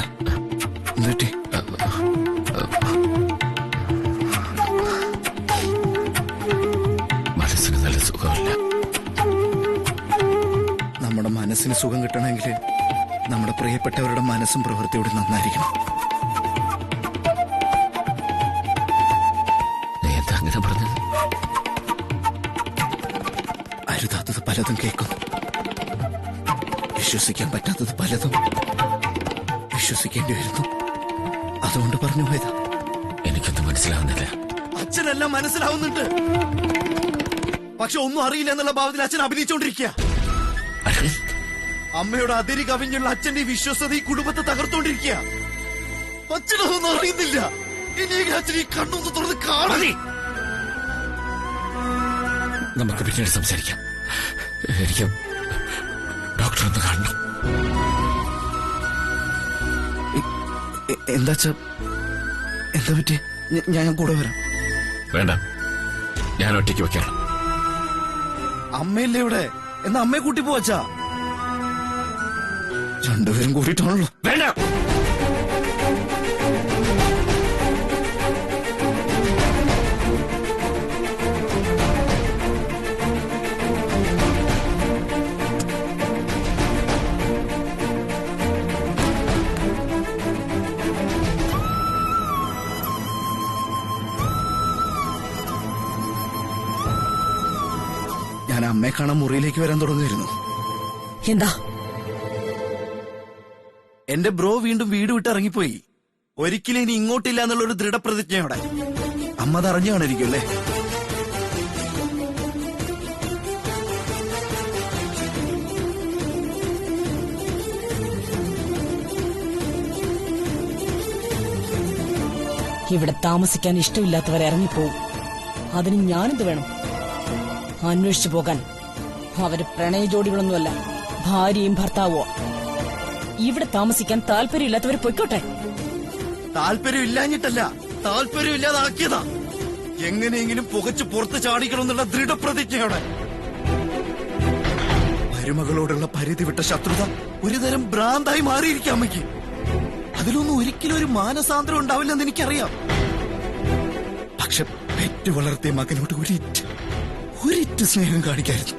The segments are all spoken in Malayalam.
എന്താ എന്നിട്ട് മനസ്സിന് നല്ല സുഖമില്ല. നമ്മുടെ മനസ്സിന് സുഖം കിട്ടണമെങ്കിൽ നമ്മുടെ പ്രിയപ്പെട്ടവരുടെ മനസ്സും പ്രവൃത്തിയോട് നന്നായിരിക്കണം. നീ എന്താ അങ്ങനെ പറഞ്ഞത്? അരുതാത്തത് പലതും കേൾക്കുന്നു, വിശ്വസിക്കാൻ പറ്റാത്തത് പലതും വിശ്വസിക്കേണ്ടി വരുന്നു. അതുകൊണ്ട് പറഞ്ഞു പോയതാ. എനിക്കൊന്നും മനസ്സിലാവുന്നില്ല. അച്ഛനെല്ലാം മനസ്സിലാവുന്നുണ്ട്, പക്ഷെ ഒന്നും അറിയില്ല എന്നുള്ള ഭാവത്തിൽ അച്ഛൻ അഭിനയിച്ചോണ്ടിരിക്കുക. അമ്മയുടെ അതിരി കവിഞ്ഞുള്ള അച്ഛന്റെ വിശ്വസത ഈ കുടുംബത്തെ തകർത്തോണ്ടിരിക്കുക. അച്ഛനതൊന്നും അറിയുന്നില്ല. ഇനി അച്ഛൻ ഈ കണ്ണൊന്ന് തുറന്ന് കാണി. നമുക്ക് പിന്നീട് സംസാരിക്കാം. എനിക്ക് ഡോക്ടർ ഒന്ന് കാണണം. എന്താ എന്താ പറ്റി? ഞാൻ കൂടെ വരാം. വേണ്ട, ഞാൻ ഒറ്റയ്ക്ക് വെക്കാം. അമ്മയില്ലേ ഇവിടെ? എന്നാ അമ്മയെ കൂട്ടി പോവച്ചാ. രണ്ടുപേരും കൂടിയിട്ടാണല്ലോ. വേണ്ട, ഞാൻ അമ്മയെ കാണാൻ മുറിയിലേക്ക് വരാൻ തുടങ്ങിയിരുന്നു. എന്താ? എന്റെ ബ്രോ വീണ്ടും വീട് വിട്ട് ഇറങ്ങിപ്പോയി. ഒരിക്കലും ഇനി ഇങ്ങോട്ടില്ല എന്നുള്ളൊരു ദൃഢപ്രതിജ്ഞയോടെ. അമ്മ അത് അറിഞ്ഞു കാണിരിക്കും അല്ലേ? ഇവിടെ താമസിക്കാൻ ഇഷ്ടമില്ലാത്തവർ ഇറങ്ങിപ്പോവും. അതിന് ഞാനെന്ത് വേണം? അന്വേഷിച്ചു പോകാൻ അവര് പ്രണയ ജോഡികളൊന്നുമല്ല, ഭാര്യയും ഭർത്താവോ. ഇവിടെ താമസിക്കാൻ താല്പര്യമില്ലാത്തവർ പൊയ്ക്കോട്ടെ. താല്പര്യമില്ലാഞ്ഞിട്ടല്ല, താല്പര്യമില്ലാതാക്കിയതാ. എങ്ങനെയെങ്കിലും പുകച്ചു പുറത്ത് ചാടിക്കണമെന്നുള്ള ദൃഢപ്രതിജ്ഞയോടെ. മരുമകളോടുള്ള പരിധി വിട്ട ശത്രുത ഒരുതരം ഭ്രാന്തായി മാറിയിരിക്കാം അമ്മയ്ക്ക്. അതിലൊന്നും ഒരിക്കലും ഒരു മാനസാന്തരം ഉണ്ടാവില്ലെന്ന് എനിക്കറിയാം. പക്ഷെ പെറ്റു വളർത്തിയ മകനോട് ഒരിറ്റ് സ്നേഹം കാണിക്കായിരുന്നു.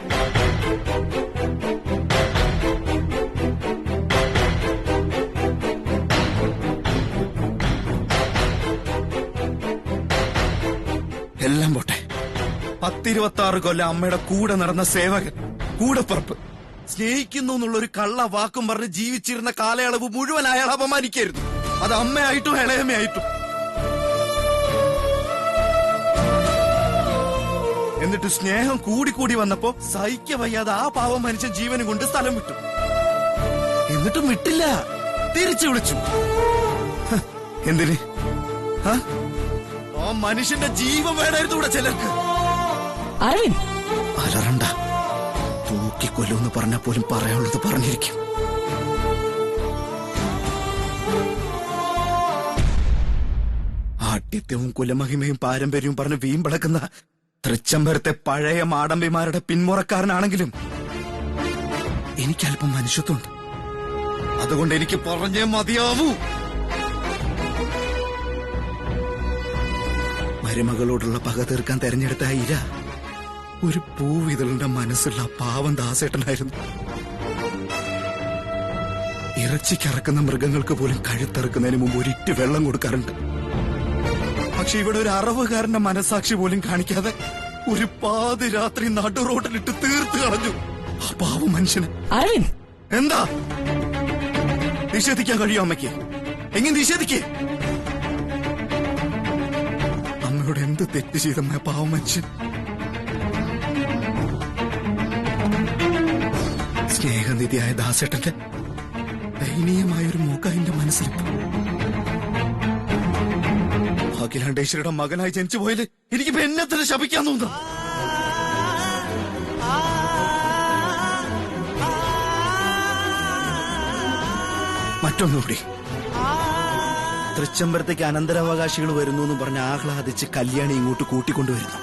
എല്ലാം പോട്ടെ. 10-26 കൊല്ലം അമ്മയുടെ കൂടെ നടന്ന സേവകൻ, കൂടെപ്പറപ്പ്, സ്നേഹിക്കുന്നു എന്നുള്ളൊരു കള്ള വാക്കും പറഞ്ഞ് ജീവിച്ചിരുന്ന കാലയളവ് മുഴുവൻ അയാൾ അപമാനിക്കായിരുന്നു. അത് അമ്മയായിട്ടും ഇളയമ്മയായിട്ടും. എന്നിട്ട് സ്നേഹം കൂടിക്കൂടി വന്നപ്പോ സഹിക്ക വയ്യാതെ ആ പാവം മനുഷ്യൻ ജീവനും കൊണ്ട് സ്ഥലം വിട്ടു. എന്നിട്ടും വിട്ടില്ല, തിരിച്ചു വിളിച്ചു. എന്തിന്? ആ മനുഷ്യന്റെ ജീവൻ വേണമായിരുന്നു ഇവിടെ ചിലർക്ക്. അലറണ്ട, തൂക്കിക്കൊല്ലുമെന്ന് പറഞ്ഞാൽ പോലും പറയാനുള്ളത് പറഞ്ഞിരിക്കും. ആഠ്യത്വവും കുലമഹിമയും പാരമ്പര്യവും പറഞ്ഞ് വീമ്പടക്കുന്ന തൃച്ചംബരത്തെ പഴയ മാടമ്പിമാരുടെ പിന്മുറക്കാരനാണെങ്കിലും എനിക്കല്പം മനുഷ്യത്വമുണ്ട്. അതുകൊണ്ട് എനിക്ക് പറഞ്ഞേ മതിയാവൂ. മരുമകളോടുള്ള പക തീർക്കാൻ തെരഞ്ഞെടുത്ത ഇര ഒരു പൂവിതളുടെ മനസ്സുള്ള പാവം ദാസേട്ടനായിരുന്നു. ഇറച്ചിക്കറക്കുന്ന മൃഗങ്ങൾക്ക് പോലും കഴുത്തറക്കുന്നതിന് മുമ്പ് ഒരിറ്റ് വെള്ളം കൊടുക്കാറുണ്ട്. പക്ഷെ ഇവിടെ ഒരു അറവുകാരന്റെ മനസാക്ഷി പോലും കാണിക്കാതെ ഒരു പാതിരാത്രി നടു റോഡിലിട്ട് തീർത്ത് കളഞ്ഞു ആ പാവം മനുഷ്യന്. എന്താ നിഷേധിക്കാൻ കഴിയും അമ്മയ്ക്ക്? എങ്ങനെ നിഷേധിക്കേ? അമ്മയോട് എന്ത് തെറ്റ് ചെയ്തമ്മ പാവം മനുഷ്യൻ. സ്നേഹനിധിയായ ദാസേട്ടന്റെ ദയനീയമായൊരു മുഖം എന്റെ മനസ്സിലിപ്പോ. അഖിലാണ്ടേശ്വരിയുടെ മകനായി ജനിച്ചു പോയത് എനിക്കിപ്പോ എന്നെ തന്നെ ശപിക്കാൻ തോന്നുന്നു. മറ്റൊന്നുകൂടി, തൃച്ചംബരത്തേക്ക് അനന്തരാവകാശികൾ വരുന്നു എന്ന് പറഞ്ഞ് ആഹ്ലാദിച്ച് കല്യാണി ഇങ്ങോട്ട് കൂട്ടിക്കൊണ്ടുവരുന്നു.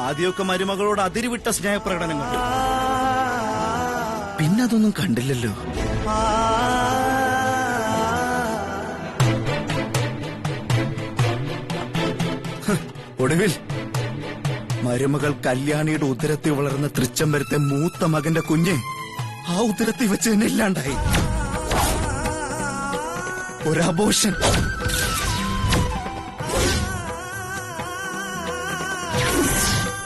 ആദ്യമൊക്കെ മരുമകളോട് അതിരുവിട്ട സ്നേഹപ്രകടനം കണ്ടു, പിന്നെ അതൊന്നും കണ്ടില്ലല്ലോ. ഒടുവിൽ മരുമകൾ കല്യാണിയുടെ ഉദരത്തിൽ വളർന്ന തൃച്ചംബരത്തെ മൂത്ത മകന്റെ കുഞ്ഞ് ആ ഉദരത്തിൽ വെച്ച് തന്നെ ഇല്ലാണ്ടായി. ഒരു അബോർഷൻ.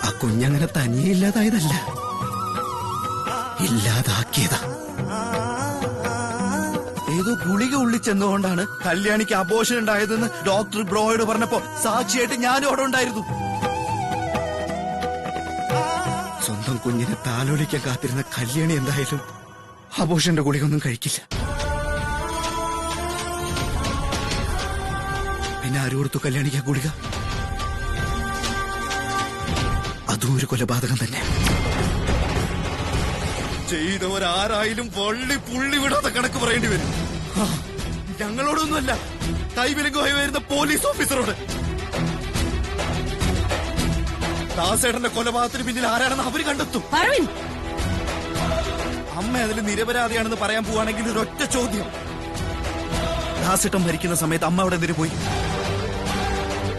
ആ കുഞ്ഞങ്ങനെ തനിയെ ഇല്ലാതായതല്ല, ഇല്ലാതാക്കിയതാ. ഏതോ ഗുളിക ഉള്ളിച്ചെന്നുകൊണ്ടാണ് കല്യാണിക്ക് അബോർഷൻ ഉണ്ടായതെന്ന് ഡോക്ടർ ബ്രോയോട് പറഞ്ഞപ്പോ സാക്ഷിയായിട്ട് ഞാനും അവിടെ ഉണ്ടായിരുന്നു. സ്വന്തം കുഞ്ഞിനെ താലോലിക്കാൻ കാത്തിരുന്ന കല്യാണി എന്തായാലും അബോർഷന്റെ ഗുളികൊന്നും കഴിക്കില്ല. പിന്നെ ആര് കൊടുത്തു കല്യാണിക്ക് ആ ഗുളിക? അതും ഒരു കൊലപാതകം തന്നെ. ചെയ്തവരാരായാലും വള്ളി പുള്ളി വിടാതെ കണക്ക് പറയേണ്ടി വരും. ഞങ്ങളോടൊന്നുമല്ല, കൈവിലങ്ങുമായി വരുന്ന പോലീസ് ഓഫീസറോട്. ദാസേട്ടന്റെ കൊലപാതകത്തിന് പിന്നിൽ ആരാണെന്ന് അവര് കണ്ടെത്തും. അമ്മ അതിൽ നിരപരാധിയാണെന്ന് പറയാൻ പോവാണെങ്കിൽ ഒരൊറ്റ ചോദ്യം, ദാസേട്ടൻ മരിക്കുന്ന സമയത്ത് അമ്മ അവിടെ എന്തിനു പോയി?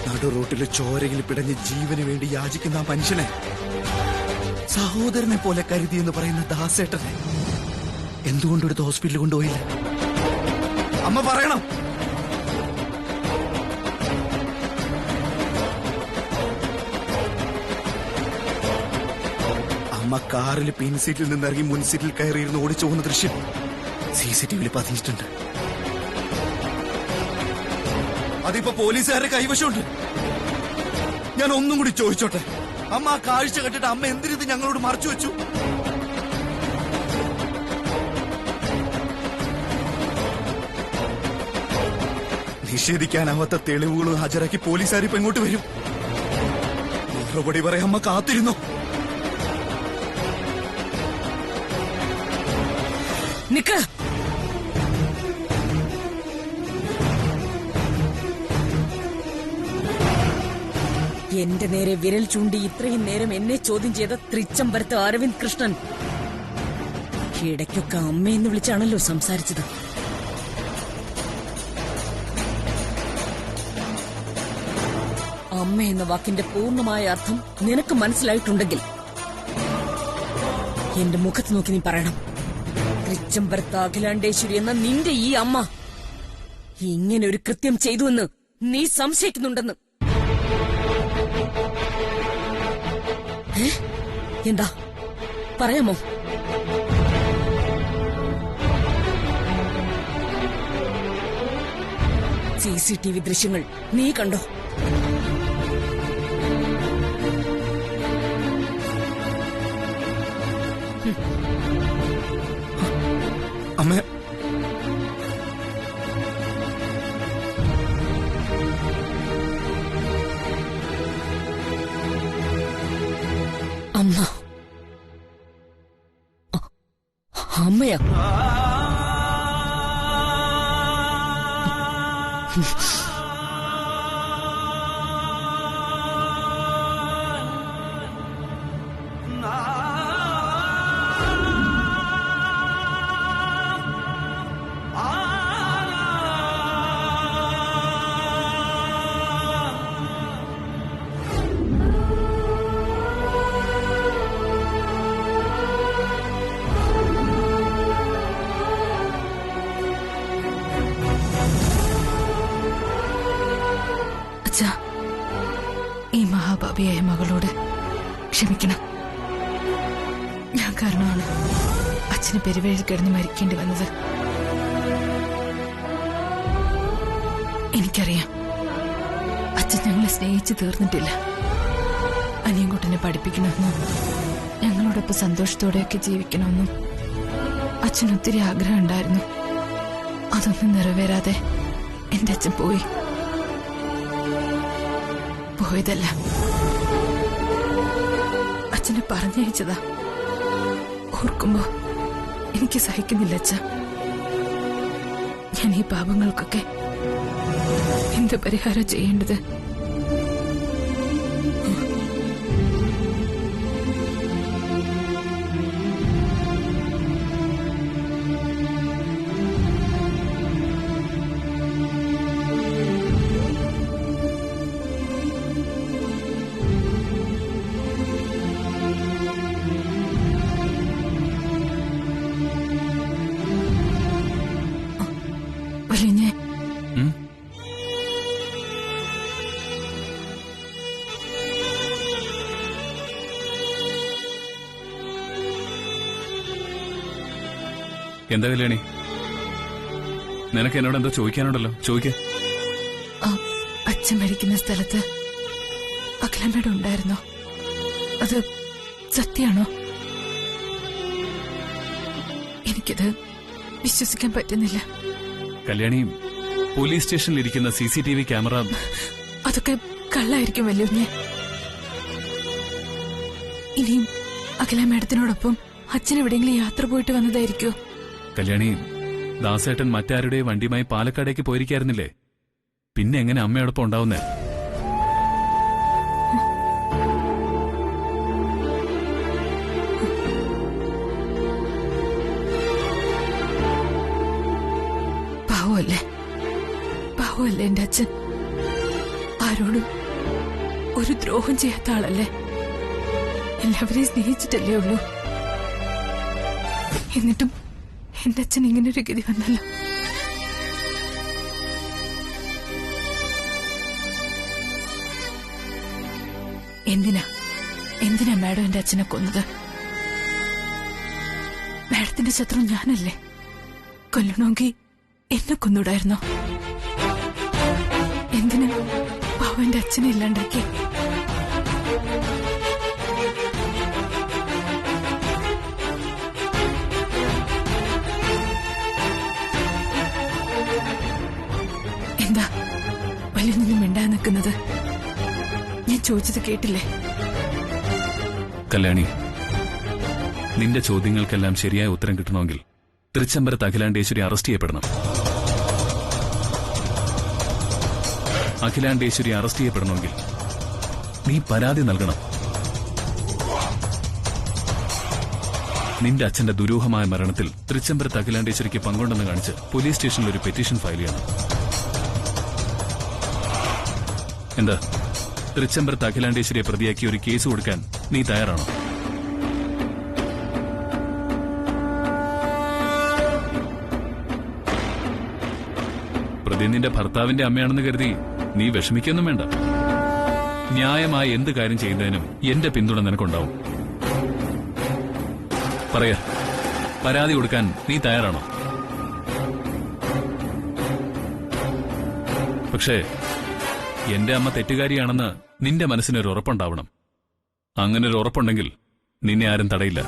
നടു റോട്ടിലെ ചോരയിൽ പിടഞ്ഞ് ജീവന് വേണ്ടി യാചിക്കുന്ന ആ മനുഷ്യനെ സഹോദരനെ പോലെ കരുതിയെന്ന് പറയുന്ന ദാസേട്ടനെ എന്തുകൊണ്ടെടുത്ത് ഹോസ്പിറ്റലിൽ കൊണ്ടുപോയില്ല? അമ്മ പറയണം. അമ്മ കാറിൽ പിൻസീറ്റിൽ നിന്നിറങ്ങി മുൻസീറ്റിൽ കയറിയിരുന്ന് ഓടിച്ചു പോകുന്ന ദൃശ്യം CCTV പതിഞ്ഞിട്ടുണ്ട്. അതിപ്പോ പോലീസുകാരുടെ കൈവശമുണ്ട്. ഞാൻ ഒന്നും കൂടി ചോദിച്ചോട്ടെ, അമ്മ ആ കാഴ്ച കണ്ടിട്ട് അമ്മ എന്തിനിത് ഞങ്ങളോട് മറച്ചു വെച്ചു? നിഷേധിക്കാനാവാത്ത തെളിവുകളും ഹാജരാക്കി പോലീസുകാർ ഇപ്പൊ ഇങ്ങോട്ട് വരും. മറുപടി പറയാൻ അമ്മ കാത്തിരുന്നോ? നിക്ക്. എന്റെ നേരെ വിരൽ ചൂണ്ടി ഇത്രയും നേരം എന്നെ ചോദ്യം ചെയ്ത തൃച്ചംബരത്ത് അരവിന്ദ് കൃഷ്ണൻ ഇടയ്ക്കൊക്കെ അമ്മയെന്ന് വിളിച്ചാണല്ലോ സംസാരിച്ചത്. അമ്മ എന്ന വാക്കിന്റെ പൂർണ്ണമായ അർത്ഥം നിനക്ക് മനസ്സിലായിട്ടുണ്ടെങ്കിൽ എന്റെ മുഖത്ത് നോക്കി നീ പറയണം, തൃച്ചംബരത്ത് അഖിലാണ്ടേശ്വരി എന്ന നിന്റെ ഈ അമ്മ ഇങ്ങനെ ഒരു കൃത്യം ചെയ്തുവെന്ന് നീ സംശയിക്കുന്നുണ്ടെന്ന്. എന്താ പറയാമോ? CCTV ദൃശ്യങ്ങൾ നീ കണ്ടോ? അമ്മ അമ്മ അമ്മയാ? ഈ മഹാഭാവിയായ മകളോട് ക്ഷമിക്കണം. ഞാൻ കാരണമാണ് അച്ഛന് പെരുവഴിയിൽ കിടന്ന് മരിക്കേണ്ടി വന്നത്. എനിക്കറിയാം അച്ഛൻ ഞങ്ങളെ സ്നേഹിച്ചു തീർന്നിട്ടില്ല. അനിയൻകുട്ടനെ പഠിപ്പിക്കണമെന്നും ഞങ്ങളോടൊപ്പം സന്തോഷത്തോടെയൊക്കെ ജീവിക്കണമെന്നും അച്ഛന് ഒത്തിരി ആഗ്രഹം ഉണ്ടായിരുന്നു. അതൊന്നും നിറവേറാതെ എന്റെ അച്ഛൻ പോയതല്ല, അച്ഛനെ പറഞ്ഞയച്ചതാ. ഓർക്കുമ്പോ എനിക്ക് സഹിക്കുന്നില്ല അച്ഛ. ഞാൻ ഈ പാപങ്ങൾക്കൊക്കെ എന്ത് പരിഹാരം ചെയ്യേണ്ടത്? എന്താ കല്യാണി, നിനക്ക് എന്നോട് എന്തോ ചോദിക്കാനുണ്ടല്ലോ, ചോദിക്കേ. അച്ഛൻ മരിക്കുന്ന സ്ഥലത്ത് അഖിലമ്മയുടെ ഉണ്ടായിരുന്നോ? അത് സത്യാണോ? എനിക്കത് വിശ്വസിക്കാൻ പറ്റുന്നില്ല. കല്യാണി, പോലീസ് സ്റ്റേഷനിൽ ഇരിക്കുന്ന CCTV ക്യാമറ അതൊക്കെ കള്ളായിരിക്കുമല്ലോ. ഇനിയും അഖില മേഡത്തിനോടൊപ്പം അച്ഛൻ എവിടെയെങ്കിലും യാത്ര പോയിട്ട് വന്നതായിരിക്കോ? കല്യാണി, ദാസേട്ടൻ മറ്റാരുടെ വണ്ടിയുമായി പാലക്കാടേക്ക് പോയിരിക്കായിരുന്നില്ലേ? പിന്നെ എങ്ങനെ അമ്മയോടൊപ്പം ഉണ്ടാവുന്നേ? പാവല്ലേ എന്റെ അച്ഛൻ. ആരോടും ഒരു ദ്രോഹം ചെയ്യാത്ത ആളല്ലേ. എല്ലാവരെയും സ്നേഹിച്ചിട്ടല്ലേ ഉള്ളൂ. എന്നിട്ടും എന്റെ അച്ഛൻ ഇങ്ങനൊരു ഗതി വന്നല്ലോ. എന്തിനാ മാഡം എന്റെ അച്ഛനെ കൊന്നത്? മാഡത്തിന്റെ ശത്രു ഞാനല്ലേ. കൊല്ലണമെങ്കിൽ എന്നെ കൊന്നൂടായിരുന്നോ? എന്തിനാ പാവം എന്റെ അച്ഛനെ ഇല്ലാണ്ടാക്കി? എന്താ വലിയ നിന്ന് മിണ്ടാ നിൽക്കുന്നത്? ഞാൻ ചോദിച്ചത് കേട്ടില്ലേ? കല്യാണി, നിന്റെ ചോദ്യങ്ങൾക്കെല്ലാം ശരിയായ ഉത്തരം കിട്ടണമെങ്കിൽ തൃച്ചംബരത്ത് അഖിലാണ്ടേശ്വരി അറസ്റ്റ് ചെയ്യപ്പെടണം. അഖിലാണ്ടേശ്വരി അറസ്റ്റ് ചെയ്യപ്പെടണമെങ്കിൽ നീ പരാതി നൽകണം. നിന്റെ അച്ഛന്റെ ദുരൂഹമായ മരണത്തിൽ തൃച്ചംബരത്ത് അഖിലാണ്ടേശ്വരിക്ക് പങ്കുണ്ടെന്ന് കാണിച്ച് പോലീസ് സ്റ്റേഷനിൽ ഒരു പെറ്റീഷൻ ഫയൽ ചെയ്യണം. എന്താ, തൃച്ചംബരത്ത് അഖിലാണ്ടേശ്വരിയെ പ്രതിയാക്കി ഒരു കേസ് കൊടുക്കാൻ നീ തയ്യാറാണോ? പ്രതി നിന്റെ ഭർത്താവിന്റെ അമ്മയാണെന്ന് കരുതി നീ വിഷമിക്കൊന്നും വേണ്ട. ന്യായമായ എന്ത് കാര്യം ചെയ്യുന്നതിനും എന്റെ പിന്തുണ നിനക്കുണ്ടാവും. പറയാ, പരാതി കൊടുക്കാൻ നീ തയ്യാറാണോ? പക്ഷേ എന്റെ അമ്മ തെറ്റുകാരിയാണെന്ന് നിന്റെ മനസ്സിനൊരു ഉറപ്പുണ്ടാവണം. അങ്ങനൊരു ഉറപ്പുണ്ടെങ്കിൽ നിന്നെ ആരും തടയില്ല.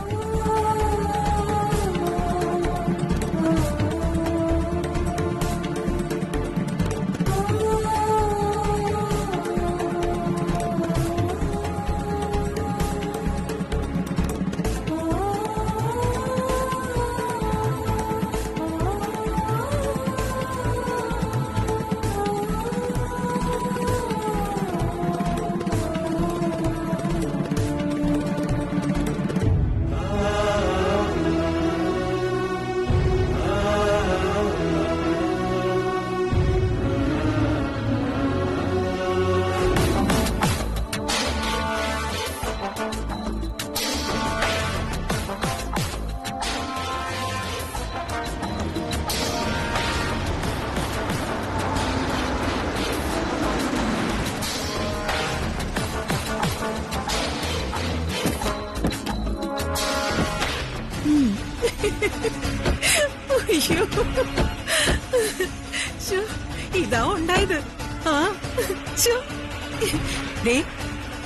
ഇതാ ഉണ്ടായത്.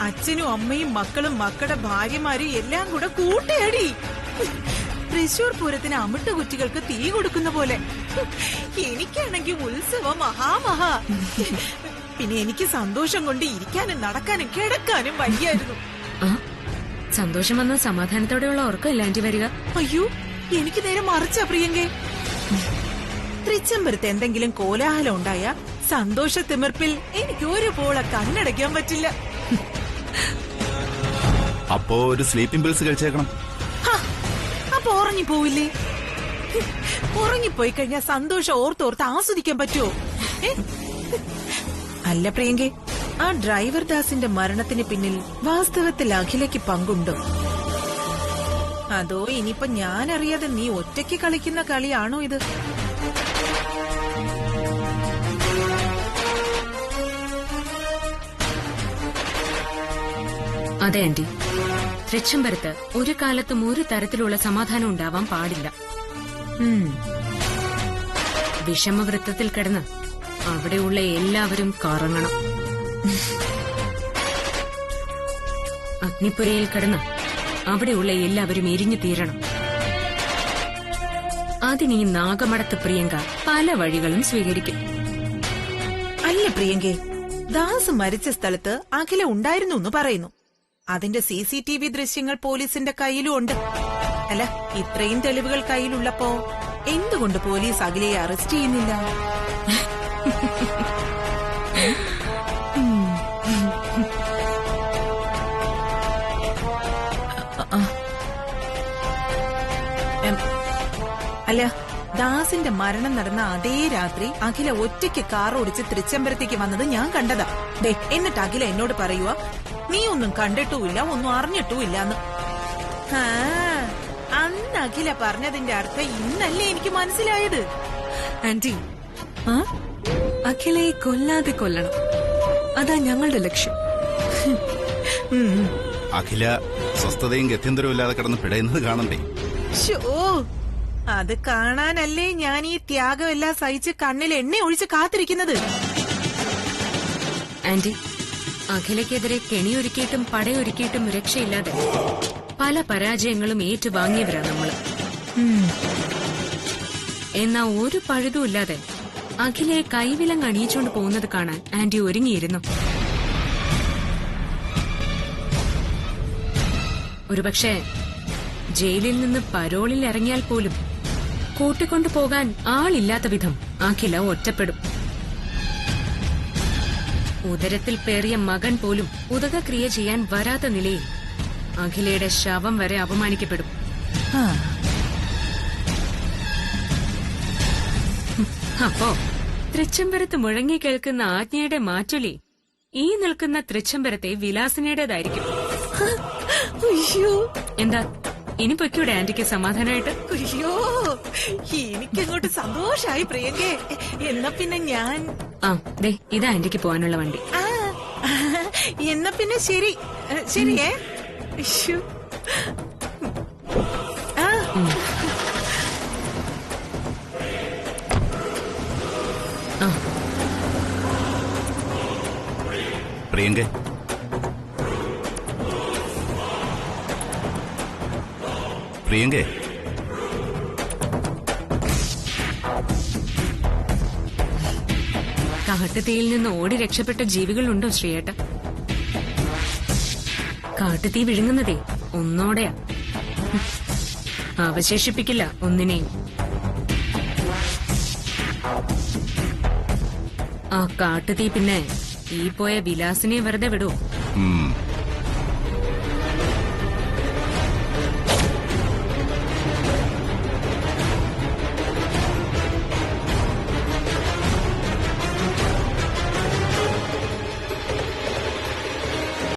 അച്ഛനും അമ്മയും മക്കളും മക്കളുടെ ഭാര്യമാരും എല്ലാം കൂടെ കൂട്ടയടി. തൃശൂർ പൂരത്തിന് അമിട്ട കുറ്റികൾക്ക് തീ കൊടുക്കുന്ന പോലെ. എനിക്കാണെങ്കിൽ ഉത്സവം മഹാമഹാ. പിന്നെ എനിക്ക് സന്തോഷം കൊണ്ട് ഇരിക്കാനും നടക്കാനും കിടക്കാനും വയ്യായിരുന്നു. സന്തോഷം വന്ന സമാധാനത്തോടെയുള്ള ഉറക്കമല്ല ആന്റി വരിക. അയ്യോ, എനിക്ക് നേരെ മറിച്ചാ പ്രിയങ്കേ. തൃച്ചംബരത്ത് എന്തെങ്കിലും കോലാഹലം ഉണ്ടായ സന്തോഷത്തിമിർപ്പിൽ എനിക്ക് ഒരു പോള കണ്ണടയ്ക്കാൻ പറ്റില്ല. അപ്പോ ഒരു സ്ലീപ്പിംഗ് പിൽസ് കഴിച്ചേക്കണം. അപ്പൊ ഉറങ്ങിപ്പോവില്ലേ? ഉറങ്ങിപ്പോയി കഴിഞ്ഞാൽ സന്തോഷം ഓർത്തോർത്ത് ആസ്വദിക്കാൻ പറ്റുമോ? അല്ല പ്രിയങ്കേ, ആ ഡ്രൈവർ ദാസിന്റെ മരണത്തിന് പിന്നിൽ വാസ്തവത്തിൽ അഖിലയ്ക്ക് പങ്കുണ്ടോ? അതോ ഇനിയിപ്പോ ഞാൻ അറിയാതെ നീ ഒറ്റയ്ക്ക് കളിക്കുന്ന കളിയാണോ ഇത്? അതെ ആന്റി, തൃച്ചംബരത്ത് ഒരു കാലത്തും ഒരു തരത്തിലുള്ള സമാധാനം ഉണ്ടാവാൻ പാടില്ല. വിഷമവൃത്തത്തിൽ കിടന്ന് അവിടെയുള്ള എല്ലാവരും കറങ്ങണം. അഗ്നിപുരയിൽ കിടന്ന് അവിടെയുള്ള എല്ലാവരും എരിഞ്ഞു തീരണം. അതിനീ നാഗമടത്ത് പ്രിയങ്ക പല വഴികളും സ്വീകരിക്കും. അല്ല പ്രിയങ്കേ, ദാസ് മരിച്ച സ്ഥലത്ത് അഖില ഉണ്ടായിരുന്നു എന്ന് പറയുന്നു. അതിന്റെ CCTV ദൃശ്യങ്ങൾ പോലീസിന്റെ കയ്യിലും ഉണ്ട്. അല്ല, ഇത്രയും തെളിവുകൾ കയ്യിലുള്ളപ്പോ എന്തുകൊണ്ട് പോലീസ് അഖിലയെ അറസ്റ്റ് ചെയ്യുന്നില്ല? അല്ല, ദാസിന്റെ മരണം നടന്ന അതേ രാത്രി അഖില ഒറ്റയ്ക്ക് കാർ ഓടിച്ച് തൃച്ചംബരത്തേക്ക് വന്നത് ഞാൻ കണ്ടതാ. ദേ, എന്നിട്ട് അഖില എന്നോട് പറയുക, നീ ഒന്നും കണ്ടിട്ടുമില്ല, ഒന്നും അറിഞ്ഞിട്ടുമില്ലെന്ന്. അന്ന് അഖില പറഞ്ഞതിന്റെ അർത്ഥം ഇന്നല്ലേ എനിക്ക് മനസ്സിലായത്. ആന്റി, അഖിലയെ കൊല്ലാതെ കൊല്ലണം, അതാ ഞങ്ങളുടെ ലക്ഷ്യം. അഖില സ്വസ്ഥതയും ഗത്യന്തരവും ഇല്ലാതെ കിടന്ന് പിടയുന്നത് കാണണ്ടേ? ശോ, അത് കാണാനല്ലേ ഞാൻ ഈ ത്യാഗമെല്ലാം സഹിച്ച് കണ്ണിൽ എണ്ണ ഒഴിച്ച് കാത്തിരിക്കുന്നത്. ആന്റി, അഖിലയ്ക്കെതിരെ കെണിയൊരുക്കിയിട്ടും പടയൊരുക്കിയിട്ടും രക്ഷയില്ലാതെ പല പരാജയങ്ങളും ഏറ്റുവാങ്ങിയവരാ നമ്മള്. എന്നാ ഒരു പഴുതുമില്ലാതെ അഖിലയെ കൈവിലങ്ങ് അണിയിച്ചുകൊണ്ട് പോകുന്നത് കാണാൻ ആന്റി ഒരുങ്ങിയിരുന്നു. ഒരുപക്ഷെ ജയിലിൽ നിന്ന് പരോളിൽ ഇറങ്ങിയാൽ പോലും കൂട്ടിക്കൊണ്ടു പോകാൻ ആളില്ലാത്ത വിധം അഖില ഒറ്റപ്പെടും. ഉദരത്തിൽ പേറിയ മകൻ പോലും ഉദകക്രിയ ചെയ്യാൻ വരാത്ത നിലയിൽ അഖിലയുടെ ശവം വരെ അപമാനിക്കപ്പെടും. അപ്പോ തൃച്ചംബരത്ത് മുഴങ്ങി കേൾക്കുന്ന ആജ്ഞയുടെ മാറ്റൊലി ഈ നിൽക്കുന്ന തൃച്ചംബരത്തെ വിലാസിനിയുടേതായിരിക്കും. എന്താ, ഇനി പൊയ്ക്കൂടെ ആന്റിക്ക് സമാധാനമായിട്ട്? അയ്യോ, എനിക്കങ്ങോട്ട് സന്തോഷായി പ്രിയങ്കേ. എന്നാ പിന്നെ ഞാൻ ദേ, ഇതാ ആന്റിക്ക് പോകാനുള്ള വണ്ടി. എന്നാ പിന്നെ ശരി, ശരിയേ. ശ്ശോ. പ്രിയങ്ക, പ്രിയങ്ക, കാട്ടുതീയിൽ നിന്ന് ഓടി രക്ഷപ്പെട്ട ജീവികളുണ്ടോ ശ്രീയേട്ട? കാട്ടുതീ വിഴുങ്ങുന്നതേ ഒന്നോടെയാ, അവശേഷിപ്പിക്കില്ല ഒന്നിനെയും. ആ കാട്ടുതീ പിന്നെ ഈ പോയ വിലാസിനെ വെറുതെ വിടൂ?